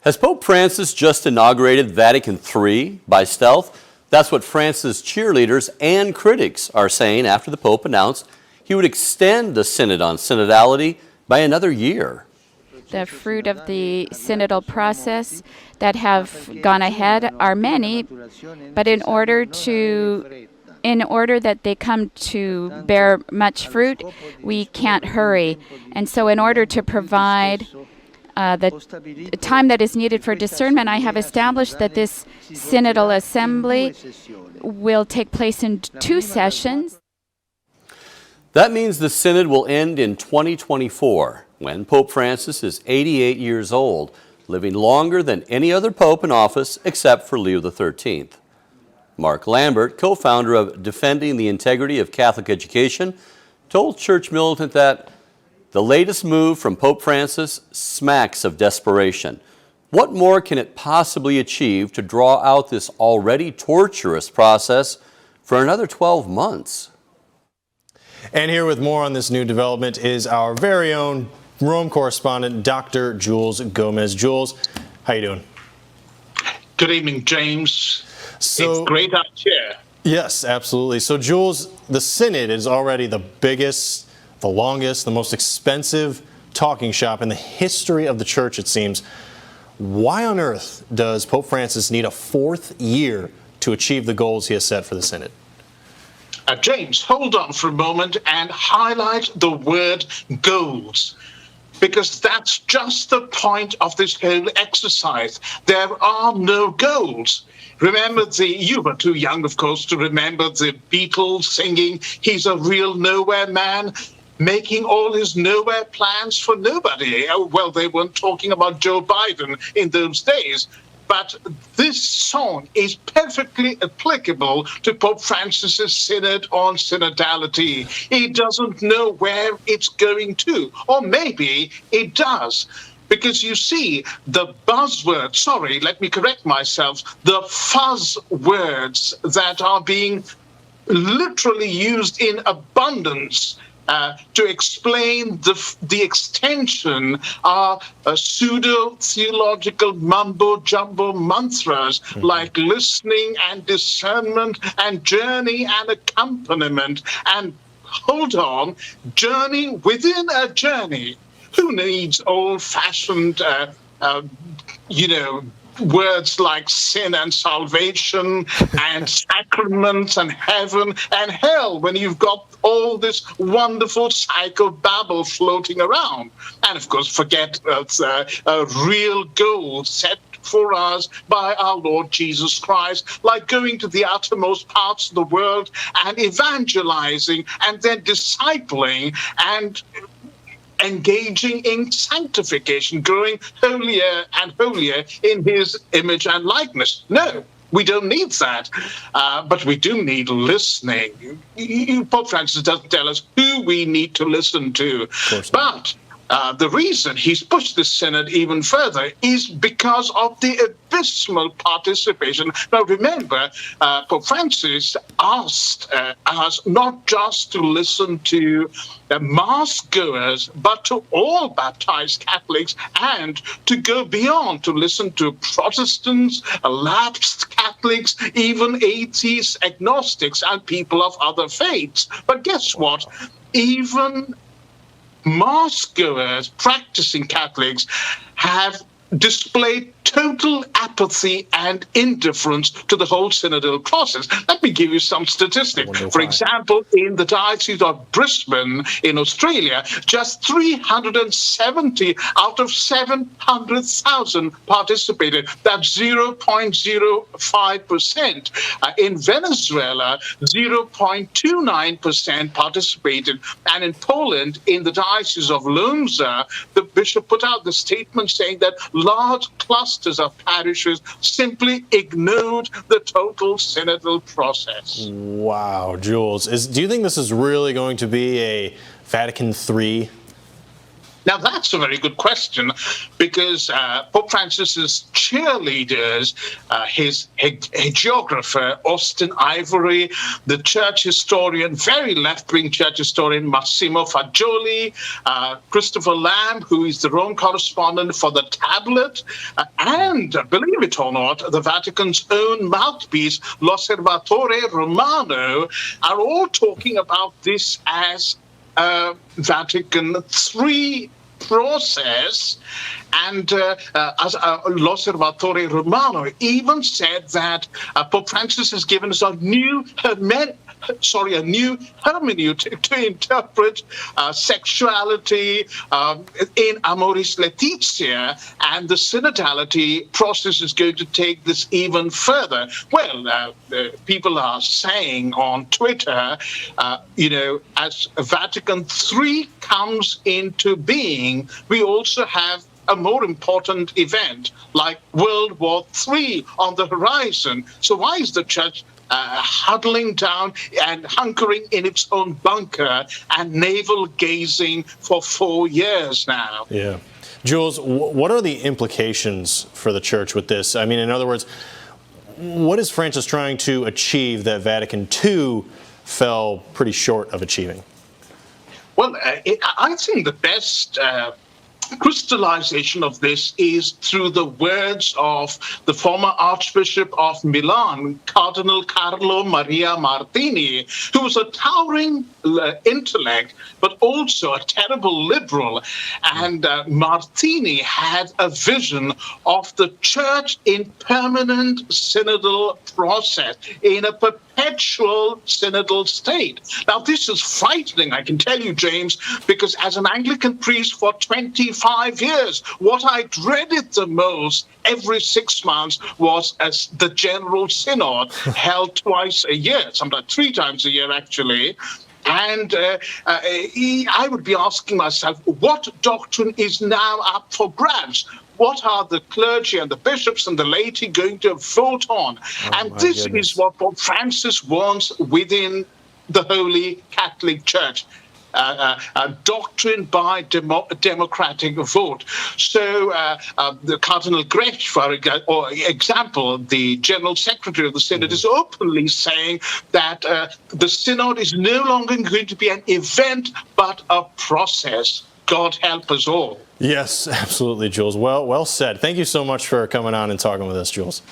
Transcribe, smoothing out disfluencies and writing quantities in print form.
Has Pope Francis just inaugurated Vatican III by stealth? That's what Francis cheerleaders and critics are saying after the Pope announced he would extend the Synod on Synodality by another year. The fruit of the synodal process that have gone ahead are many, but in order that they come to bear much fruit, we can't hurry. And so in order to provide the time that is needed for discernment, I have established that this synodal assembly will take place in 2 sessions. That means the Synod will end in 2024, when Pope Francis is 88 years old, living longer than any other pope in office except for Leo XIII. Mark Lambert, co-founder of Defending the Integrity of Catholic Education, told Church Militant that the latest move from Pope Francis smacks of desperation. What more can it possibly achieve to draw out this already torturous process for another 12 months? And here with more on this new development is our very own Rome correspondent, Dr. Jules Gomez. Jules, how you doing? Good evening, James. It's great out here. Yes, absolutely. So, Jules, the Synod is already the biggest, the longest, the most expensive talking shop in the history of the Church, it seems. Why on earth does Pope Francis need a 4th year to achieve the goals he has set for the Synod? James, hold on for a moment and highlight the word goals, because that's just the point of this whole exercise. There are no goals. Remember you were too young, of course, to remember the Beatles singing, "He's a real nowhere man," making all his nowhere plans for nobody. Well, they weren't talking about Joe Biden in those days. But this song is perfectly applicable to Pope Francis's Synod on Synodality. He doesn't know where it's going to, or maybe it does. Because you see, the buzzwords, let me correct myself, the fuzz words that are being literally used in abundance to explain the extension are pseudo-theological mumbo-jumbo mantras like listening and discernment and journey and accompaniment. And hold on, journey within a journey. Who needs old-fashioned, words like sin and salvation and sacraments and heaven and hell when you've got all this wonderful psychobabble floating around? And of course, forget a real goal set for us by our Lord Jesus Christ, like going to the uttermost parts of the world and evangelizing and then discipling and engaging in sanctification, growing holier and holier in his image and likeness. No, we don't need that, but we do need listening. Pope Francis doesn't tell us who we need to listen to, but the reason he's pushed this Synod even further is because of the abysmal participation. Now, remember, Pope Francis asked us not just to listen to mass goers, but to all baptized Catholics, and to go beyond, to listen to Protestants, lapsed Catholics, even atheists, agnostics, and people of other faiths. But guess what? Even mass-goers, practicing Catholics, have displayed total apathy and indifference to the whole synodal process. Let me give you some statistics. For example, in the Diocese of Brisbane in Australia, just 370 out of 700,000 participated. That's 0.05%. In Venezuela, 0.29% participated. And in Poland, in the Diocese of Łomża, the bishop put out the statement saying that large clusters of parishes simply ignored the total synodal process. Wow, Jules. Do you think this is really going to be a Vatican III? Now, that's a very good question, because Pope Francis's cheerleaders, his hagiographer, Austin Ivory, the church historian, very left-wing church historian, Massimo Fagioli, Christopher Lamb, who is the Rome correspondent for the Tablet, and, believe it or not, the Vatican's own mouthpiece, L'Osservatore Romano, are all talking about this as Vatican III process, and as L'Osservatore Romano even said that Pope Francis has given us a new hermeneutic to interpret sexuality in Amoris Laetitia, and the synodality process is going to take this even further. Well, people are saying on Twitter, as Vatican III comes into being, we also have a more important event like World War III on the horizon. So why is the church huddling down and hunkering in its own bunker and navel-gazing for 4 years now? Yeah. Jules, what are the implications for the church with this? I mean, in other words, what is Francis trying to achieve that Vatican II fell pretty short of achieving? Well, I think the best crystallization of this is through the words of the former Archbishop of Milan, Cardinal Carlo Maria Martini, who was a towering intellect, but also a terrible liberal. And Martini had a vision of the church in permanent synodal process, in a perpetual synodal state. Now, this is frightening, I can tell you, James, because as an Anglican priest for 25 years, what I dreaded the most every 6 months was as the General Synod, held twice a year, sometimes 3 times a year, actually. And I would be asking myself, what doctrine is now up for grabs? What are the clergy and the bishops and the laity going to vote on? And this is what Pope Francis wants within the Holy Catholic Church. A doctrine by democratic vote. So the Cardinal Grech, for example, the General Secretary of the Synod, is openly saying that the Synod is no longer going to be an event, but a process. God help us all. Yes, absolutely, Jules. Well said. Thank you so much for coming on and talking with us, Jules.